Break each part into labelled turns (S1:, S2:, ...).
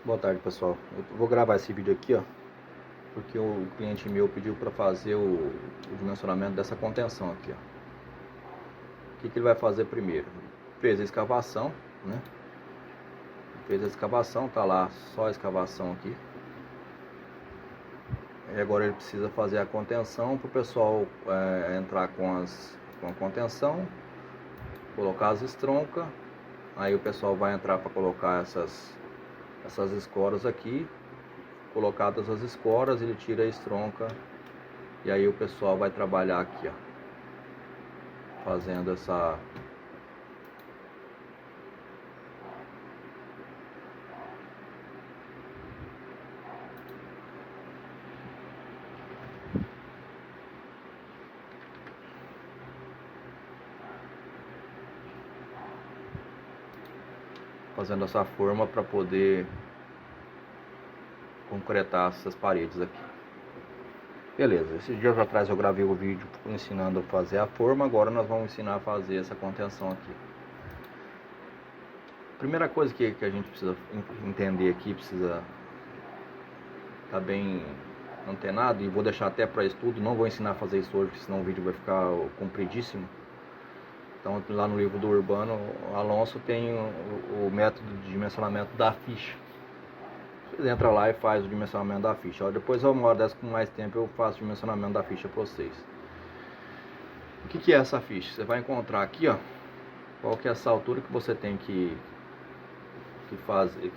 S1: Boa tarde, pessoal. Eu vou gravar esse vídeo aqui, ó, porque o cliente meu pediu para fazer o dimensionamento dessa contenção aqui, ó. O que ele vai fazer primeiro? Fez a escavação, né? Fez a escavação, tá lá só a escavação aqui. E agora ele precisa fazer a contenção para o pessoal entrar com a contenção, colocar as estroncas. Aí o pessoal vai entrar para colocar essas escoras aqui. Colocadas as escoras, ele tira a estronca e aí o pessoal vai trabalhar aqui, ó, fazendo essa forma para poder concretar essas paredes aqui. Beleza, esses dias atrás eu gravei o vídeo ensinando a fazer a forma, agora nós vamos ensinar a fazer essa contenção aqui. Primeira coisa que a gente precisa entender aqui, precisa estar bem antenado, e vou deixar até para estudo, não vou ensinar a fazer isso hoje, porque senão o vídeo vai ficar compridíssimo. Então lá no livro do Urbano Alonso tem o método de dimensionamento da ficha. Vocês entram lá e faz o dimensionamento da ficha. Ó, depois uma hora dessa com mais tempo eu faço o dimensionamento da ficha para vocês. O que é essa ficha? Você vai encontrar aqui, ó, qual que é essa altura que você tem que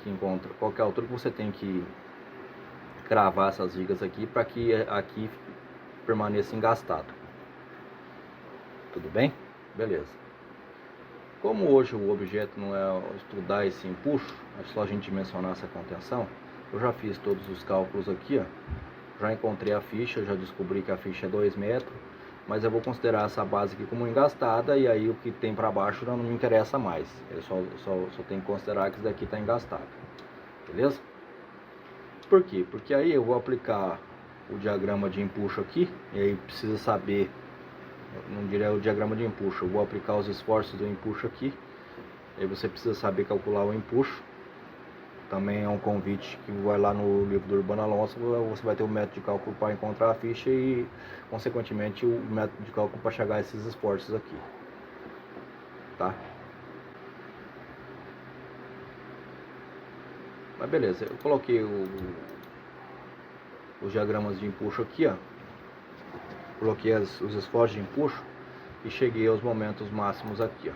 S1: encontra, qual que é a altura que você tem que cravar essas vigas aqui para que aqui permaneça engastado. Tudo bem? Beleza. Como hoje o objeto não é estudar esse empuxo, é só a gente dimensionar essa contenção, eu já fiz todos os cálculos aqui, ó. Já encontrei a ficha, já descobri que a ficha é 2 metros, mas eu vou considerar essa base aqui como engastada, e aí o que tem para baixo não me interessa mais. Eu só tenho que considerar que isso daqui está engastado. Beleza? Por quê? Porque aí eu vou aplicar o diagrama de empuxo aqui, e aí precisa saber, não diria o diagrama de empuxo, eu vou aplicar os esforços do empuxo aqui. Aí você precisa saber calcular o empuxo. Também é um convite que vai lá no livro do Urbano Alonso, você vai ter o método de cálculo para encontrar a ficha e, consequentemente, o método de cálculo para chegar a esses esforços aqui. Tá? Mas beleza, eu coloquei os diagramas de empuxo aqui, ó. Coloquei os esforços de empuxo e cheguei aos momentos máximos aqui, ó.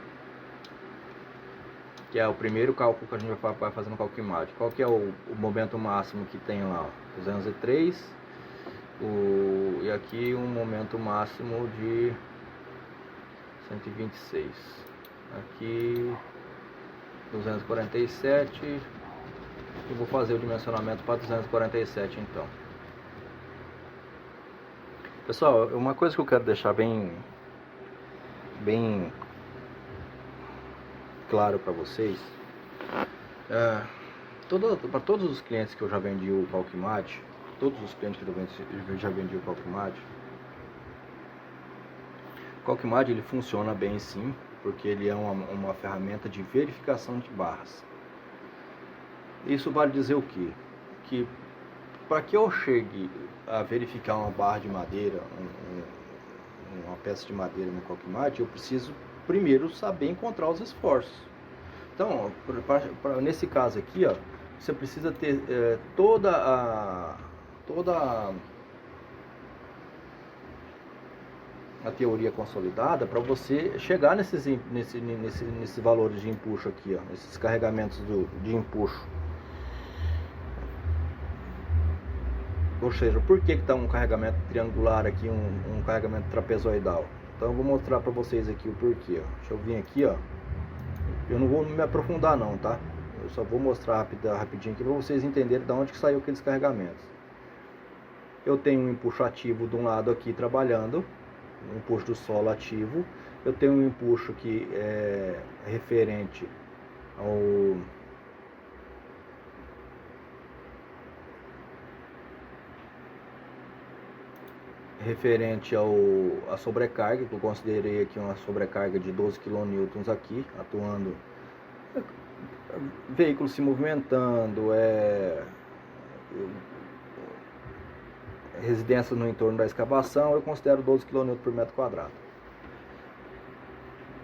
S1: Que é o primeiro cálculo que a gente vai fazer no cálculo IMAD. Qual que é o momento máximo que tem lá? 203. E aqui um momento máximo de 126. Aqui 247. Eu vou fazer o dimensionamento para 247 então. Pessoal, uma coisa que eu quero deixar bem claro para vocês, para todos os clientes que eu já vendi o CalcMAD, o CalcMAD ele funciona bem sim, porque ele é uma ferramenta de verificação de barras. Isso vale dizer o quê? Que para que eu chegue a verificar uma barra de madeira, uma peça de madeira no CalcMAD, eu preciso primeiro saber encontrar os esforços. Então, nesse caso aqui, ó, você precisa ter toda a teoria consolidada para você chegar nesses valores de empuxo aqui, ó, nesses carregamentos de empuxo. Ou seja, por que está um carregamento triangular aqui, um carregamento trapezoidal? Então eu vou mostrar para vocês aqui o porquê. Ó. Deixa eu vir aqui, ó. Eu não vou me aprofundar não, tá? Eu só vou mostrar rapidinho aqui para vocês entenderem de onde que saiu aqueles carregamentos. Eu tenho um empuxo ativo de um lado aqui trabalhando, um empuxo do solo ativo. Eu tenho um empuxo que é referente à sobrecarga, que eu considerei aqui uma sobrecarga de 12 kN aqui, atuando veículos se movimentando, residências no entorno da escavação, eu considero 12 kN por metro quadrado,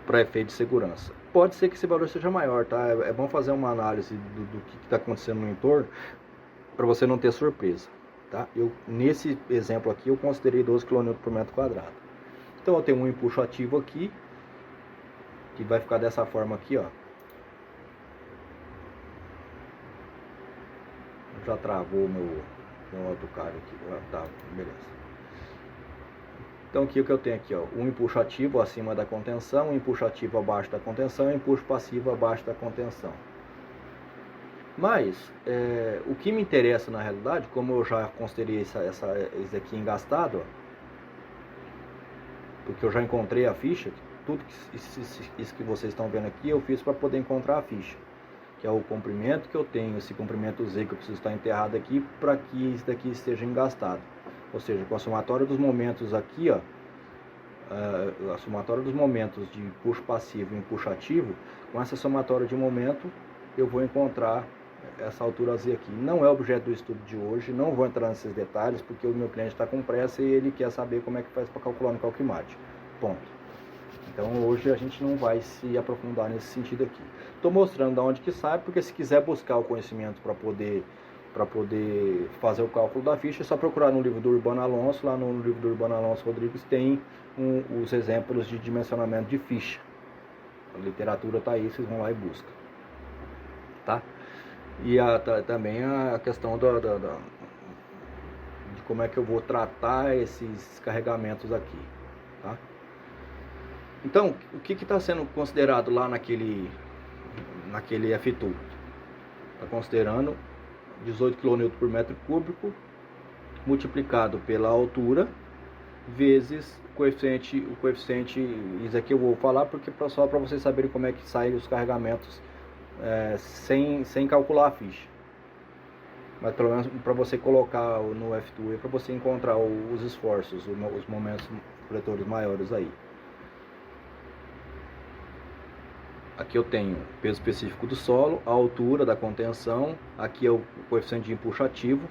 S1: para efeito de segurança. Pode ser que esse valor seja maior, tá? É bom fazer uma análise do que está acontecendo no entorno, para você não ter surpresa, tá? Nesse exemplo aqui, eu considerei 12 kN por metro quadrado. Então eu tenho um empuxo ativo aqui, que vai ficar dessa forma aqui, ó. Já travou meu autocarro aqui, tá, beleza. Então aqui o que eu tenho aqui, ó, um empuxo ativo acima da contenção, um empuxo ativo abaixo da contenção e um empuxo passivo abaixo da contenção. Mas, o que me interessa na realidade, como eu já considerei isso aqui engastado, ó, porque eu já encontrei a ficha, tudo isso que vocês estão vendo aqui eu fiz para poder encontrar a ficha, que é o comprimento que eu tenho, esse comprimento Z que eu preciso estar enterrado aqui para que isso daqui esteja engastado. Ou seja, com a somatória dos momentos aqui, ó, a somatória dos momentos de empuxo passivo e empuxo ativo, com essa somatória de momento eu vou encontrar essa altura Z aqui. Não é objeto do estudo de hoje, não vou entrar nesses detalhes porque o meu cliente está com pressa e ele quer saber como é que faz para calcular no Calcimad. Ponto. Então hoje a gente não vai se aprofundar nesse sentido aqui. Estou mostrando de onde que sai, porque se quiser buscar o conhecimento para poder fazer o cálculo da ficha, é só procurar no livro do Urbano Alonso. Lá no livro do Urbano Alonso Rodrigues tem os exemplos de dimensionamento de ficha. A literatura está aí, vocês vão lá e buscam. Tá? E também a questão de como é que eu vou tratar esses carregamentos aqui. Tá? Então, o que está sendo considerado lá naquele F2? Está considerando 18 kN por metro cúbico multiplicado pela altura vezes o coeficiente, isso aqui eu vou falar porque só para vocês saberem como é que saem os carregamentos sem calcular a ficha. Mas pelo menos para você colocar no F2 para você encontrar os esforços, os momentos fletores maiores aí. Aqui eu tenho o peso específico do solo, a altura da contenção, aqui é o coeficiente de empuxo ativo.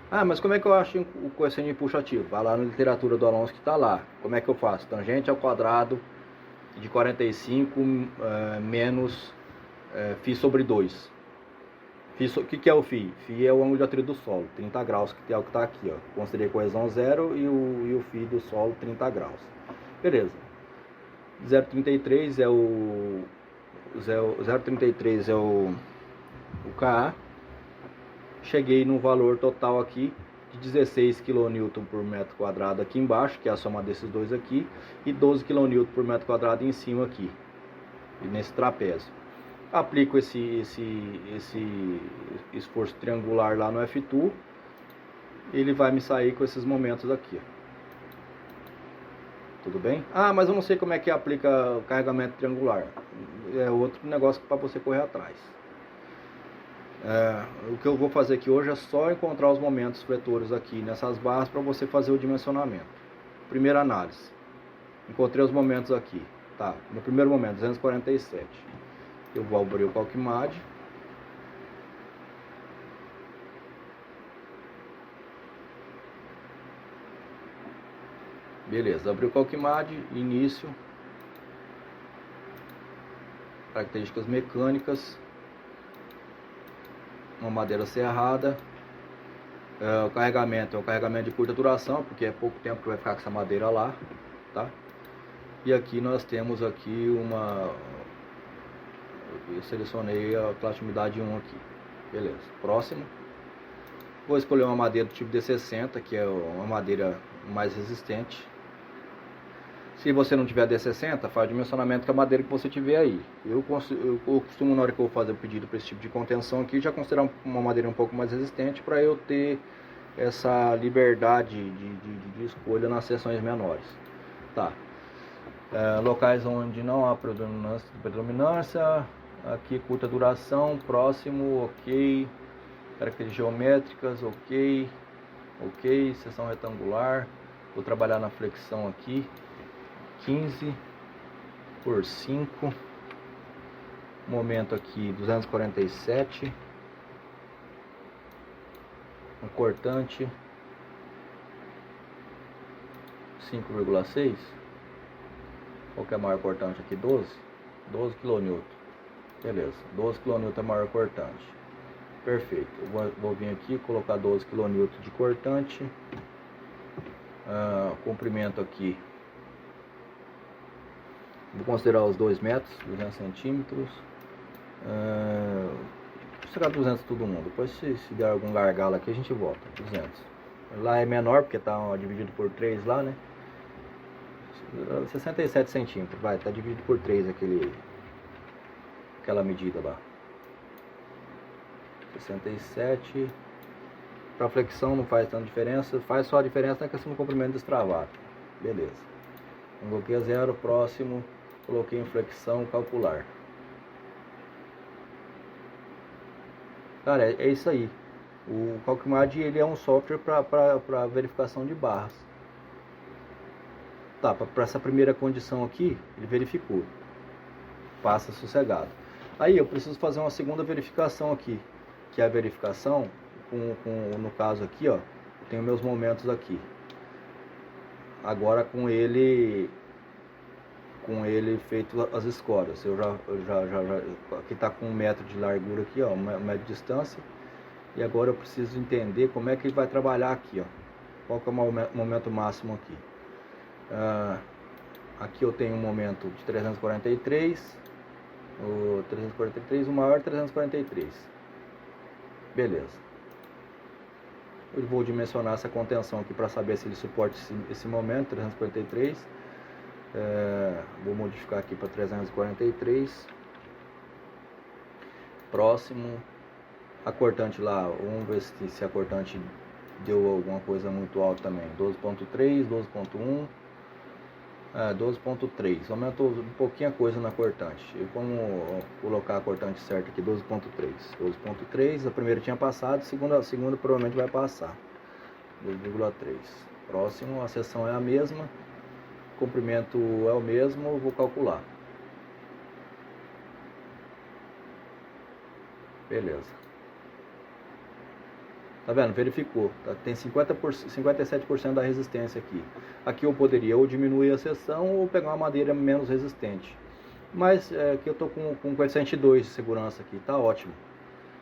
S1: Ah, mas como é que eu acho o coeficiente de empuxo ativo? Vai lá na literatura do Alonso que está lá. Como é que eu faço? Tangente ao quadrado de 45 menos φ sobre 2. O que é o φ? Φ é o ângulo de atrito do solo, 30 graus, que é o que está aqui, ó. Considerei coesão 0 e o φ do solo 30 graus. Beleza. 0,33 é o 0,33 é o Ka. Cheguei no valor total aqui de 16 kN por metro quadrado aqui embaixo, que é a soma desses dois aqui, e 12 kN por metro quadrado em cima aqui, nesse trapézio. Aplico esse esforço triangular lá no F2, ele vai me sair com esses momentos aqui. Tudo bem? Ah, mas eu não sei como é que aplica o carregamento triangular. É outro negócio para você correr atrás. O que eu vou fazer aqui hoje é só encontrar os momentos fletores aqui nessas barras para você fazer o dimensionamento. Primeira análise. Encontrei os momentos aqui. Tá, no primeiro momento, 247. Eu vou abrir o Calcimad. Beleza, abri o Calcimad, início. Características mecânicas. Uma madeira serrada. O carregamento é um carregamento de curta duração, porque é pouco tempo que vai ficar com essa madeira lá, tá? E aqui nós temos aqui eu selecionei a classe de umidade 1 aqui. Beleza, próximo. Vou escolher uma madeira do tipo D60, que é uma madeira mais resistente. Se você não tiver D60, faz o dimensionamento com a madeira que você tiver aí. Eu costumo, na hora que eu vou fazer o pedido para esse tipo de contenção aqui, já considerar uma madeira um pouco mais resistente, para eu ter essa liberdade de escolha nas seções menores. Tá. Locais onde não há predominância, aqui curta duração, próximo, ok. Características geométricas, ok. Ok, seção retangular. Vou trabalhar na flexão aqui. 15 por 5 Momento aqui 247. Um cortante 5,6. Qual que é a maior cortante aqui? 12 kN. Beleza, 12 kN é a maior cortante. Perfeito, eu vou vir aqui colocar 12 kN de cortante. Comprimento aqui, vou considerar os 2 metros, 200 centímetros. Vou chegar a 200 todo mundo. Depois se der algum gargalo aqui a gente volta. 200. Lá é menor porque está dividido por 3 lá, né? 67 centímetros, vai, está dividido por 3 aquela medida lá. 67. Para flexão não faz tanta diferença, faz só a diferença na questão do comprimento destravado. Beleza. Coloquei a 0, próximo, coloquei em flexão calcular. Cara, é isso aí. O Calcimad ele é um software para verificação de barras. Tá, para essa primeira condição aqui, ele verificou. Passa sossegado. Aí eu preciso fazer uma segunda verificação aqui, que é a verificação no caso aqui, ó, eu tenho meus momentos aqui. Agora com ele feito as escórias, eu já aqui está com 1 metro de largura aqui, ó, 1 metro de distância. E agora eu preciso entender como é que ele vai trabalhar aqui, ó. Qual que é o momento máximo aqui? Aqui eu tenho um momento de 343, o maior 343. Beleza. Eu vou dimensionar essa contenção aqui para saber se ele suporta esse momento, 343. Vou modificar aqui para 343. Próximo. A cortante lá, vamos ver se a cortante deu alguma coisa muito alta também. 12.3, 12.1, 12.3. Aumentou um pouquinho a coisa na cortante. E vamos colocar a cortante certa aqui, 12.3. 12.3, a primeira tinha passado, a segunda provavelmente vai passar. 2,3. Próximo, a seção é a mesma, o comprimento é o mesmo, eu vou calcular. Beleza. Tá vendo? Verificou. Tá? Tem 57% da resistência aqui. Aqui eu poderia ou diminuir a seção ou pegar uma madeira menos resistente. Mas aqui eu estou com coeficiente 2 de segurança aqui. Tá ótimo.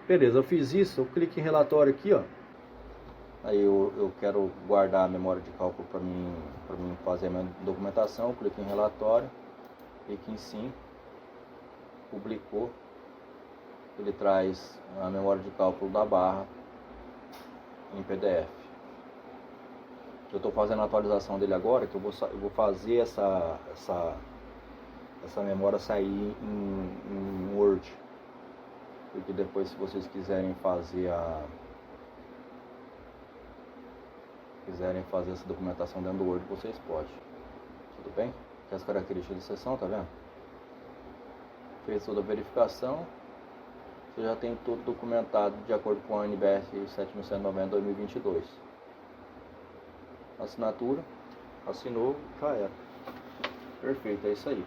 S1: Beleza, eu fiz isso. Eu clico em relatório aqui, ó. Aí eu quero guardar a memória de cálculo para mim fazer a minha documentação. Eu clico em relatório. Clico em sim. Publicou. Ele traz a memória de cálculo da barra em PDF. Eu estou fazendo a atualização dele agora, que eu vou fazer essa memória sair em Word, porque depois, se vocês quiserem fazer essa documentação dentro do Word, vocês podem. Tudo bem? Aqui as características de seção, tá vendo? Fez toda a verificação. Você já tem tudo documentado de acordo com a NBR 7190/2022. Assinatura, assinou, já era. Perfeito, é isso aí.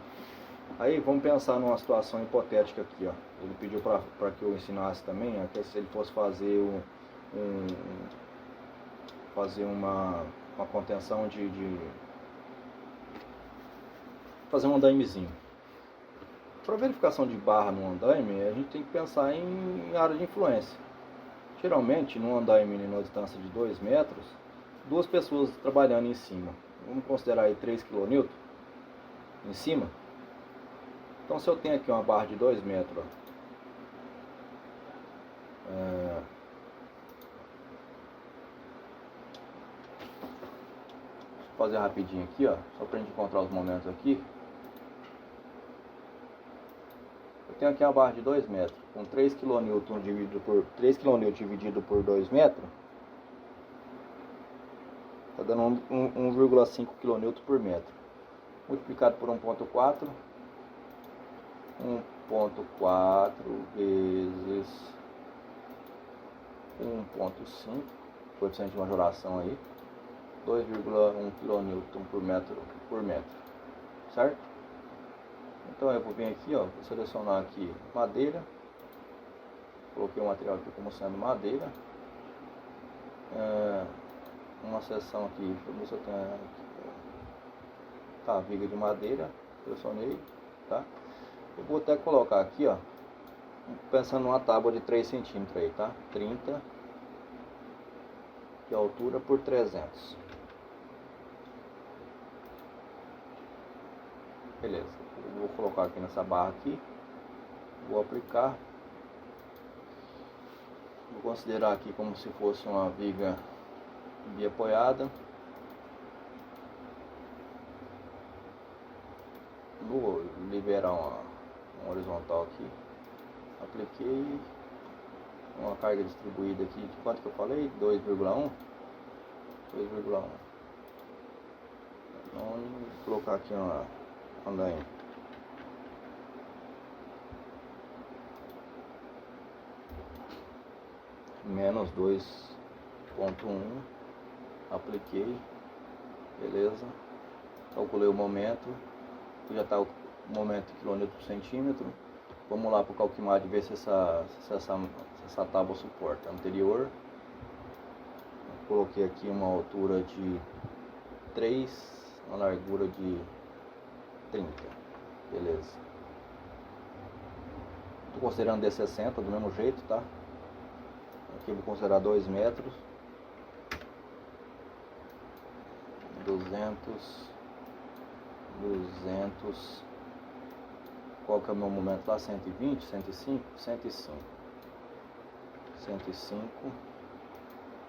S1: Aí vamos pensar numa situação hipotética aqui, ó. Ele pediu para que eu ensinasse também, ó, que se ele fosse fazer uma contenção fazer um andaimezinho. Para verificação de barra no andaime, a gente tem que pensar em área de influência. Geralmente, no andaime numa distância de 2 metros, 2 pessoas trabalhando em cima. Vamos considerar aí 3 kN em cima. Então, se eu tenho aqui uma barra de 2 metros, ó, vou fazer rapidinho aqui, ó, só para a gente encontrar os momentos aqui. Tenho aqui uma barra de 2 metros, com 3 kN dividido por 2 metros, está dando 1,5 kN por metro, multiplicado por 1,4, 1,4 vezes 1,5, coeficiente de majoração aí, 2,1 kN por metro, certo? Então eu vou vir aqui, ó, vou selecionar aqui madeira. Coloquei o material aqui como sendo madeira. Uma seção aqui, deixa eu ver se eu tenho aqui. Tá, viga de madeira, selecionei, tá? Eu vou até colocar aqui, ó, pensando numa tábua de 3 centímetros aí, tá? 30 de altura por 300. Beleza, eu vou colocar aqui nessa barra aqui, vou aplicar. Vou considerar aqui como se fosse uma viga biapoiada. Vou liberar uma horizontal aqui. Apliquei uma carga distribuída aqui de quanto que eu falei? 2,1. Vou colocar aqui uma andaime. Menos 2,1. Apliquei. Beleza. Calculei o momento. Já está o momento em quilômetro por centímetro. Vamos lá para o Calquimad ver se essa tábua suporta. Anterior. Coloquei aqui uma altura de 3, uma largura de 30. Beleza. Estou considerando D60 do mesmo jeito, tá? Aqui eu vou considerar 2 metros. 200. Qual que é o meu momento lá? 120, 105, 105.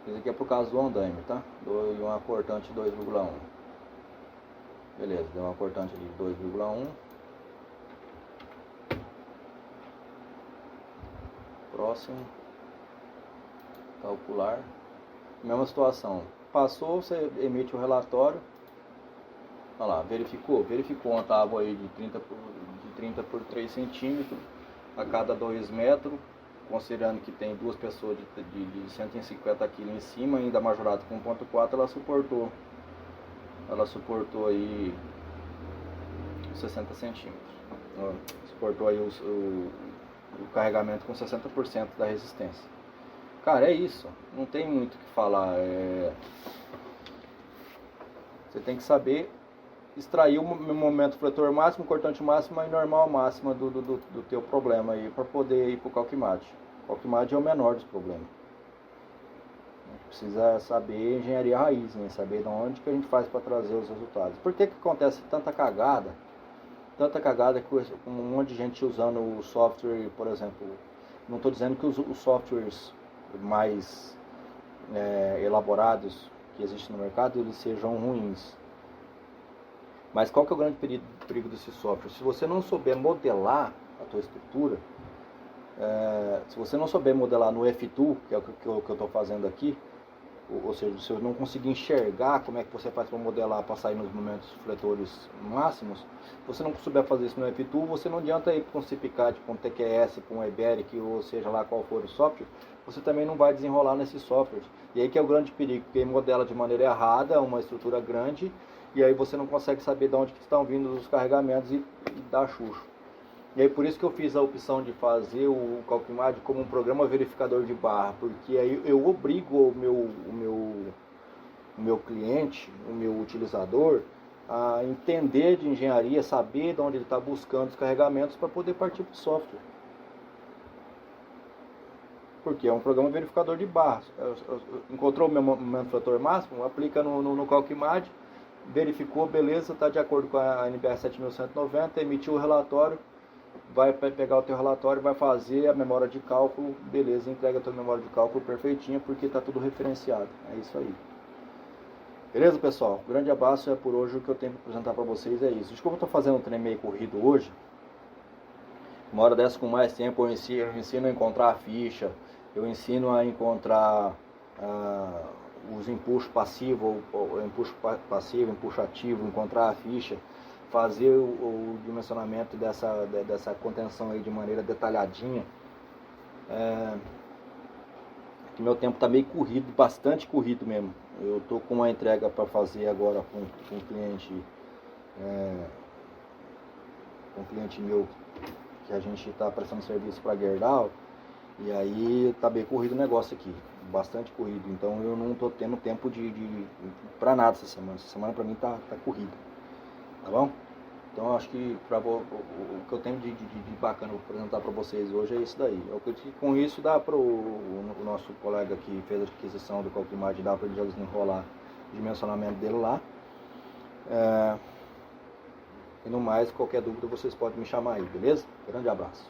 S1: Isso aqui é por causa do andaime, tá? E uma cortante 2,1. Beleza, deu uma cortante de 2,1. Próximo. Calcular. Mesma situação. Passou, você emite o relatório. Olha lá, verificou uma tábua aí de 30 por 3 centímetros a cada 2 metros, considerando que tem duas pessoas de 150 kg em cima, ainda majorado com 1,4, ela suportou aí 60 centímetros, suportou aí o carregamento com 60% da resistência. Cara, é isso, não tem muito o que falar, você tem que saber extrair o momento fletor máximo, cortante máximo e normal máxima do teu problema aí, para poder ir para o Calquimad. O Calquimad é o menor dos problemas. A gente precisa saber engenharia raiz, né? Saber de onde que a gente faz para trazer os resultados. Por que acontece tanta cagada com um monte de gente usando o software, por exemplo? Não estou dizendo que os softwares mais elaborados que existem no mercado eles sejam ruins. Mas qual que é o grande perigo desse software? Se você não souber modelar a tua estrutura, se você não souber modelar no F2, que é o que eu estou fazendo aqui, ou seja, se eu não conseguir enxergar como é que você faz para modelar, para sair nos momentos fletores máximos, se você não souber fazer isso no F2, você não adianta ir com um CPCAD, com um TQS, com um Eberic, ou seja lá qual for o software, você também não vai desenrolar nesses softwares. E aí que é o grande perigo, porque modela de maneira errada uma estrutura grande, e aí você não consegue saber de onde que estão vindo os carregamentos e dá chucho. E aí por isso que eu fiz a opção de fazer o Calquimad como um programa verificador de barra, porque aí eu obrigo o meu cliente, o meu utilizador, a entender de engenharia, saber de onde ele está buscando os carregamentos para poder partir para o software. Porque é um programa verificador de barras. Encontrou o meu momento fletor máximo, aplica no Calquimad, verificou, beleza, está de acordo com a NBR 7190, emitiu o relatório, vai pegar o teu relatório, vai fazer a memória de cálculo, beleza, entrega a tua memória de cálculo perfeitinha, porque está tudo referenciado. É isso aí. Beleza, pessoal? Grande abraço, é por hoje o que eu tenho para apresentar para vocês é isso. Desculpa, eu estou fazendo um trem meio corrido hoje. Uma hora dessa com mais tempo eu ensino a encontrar a ficha, eu ensino a encontrar os empuxos passivos, empuxo passivo, empuxo ativo, encontrar a ficha, fazer o dimensionamento dessa contenção aí de maneira detalhadinha. Que meu tempo está meio corrido, bastante corrido mesmo. Eu estou com uma entrega para fazer agora com um cliente com um cliente meu, que a gente está prestando serviço para Gerdau, e aí tá bem corrido o negócio aqui, bastante corrido, então eu não tô tendo tempo para nada essa semana para mim tá corrida, tá bom? Então acho que o que eu tenho de bacana para apresentar para vocês hoje é isso daí. Eu acredito que com isso dá para o nosso colega que fez a aquisição do Calclimate, dá para ele já desenrolar o dimensionamento dele lá. E no mais, qualquer dúvida vocês podem me chamar aí, beleza? Grande abraço.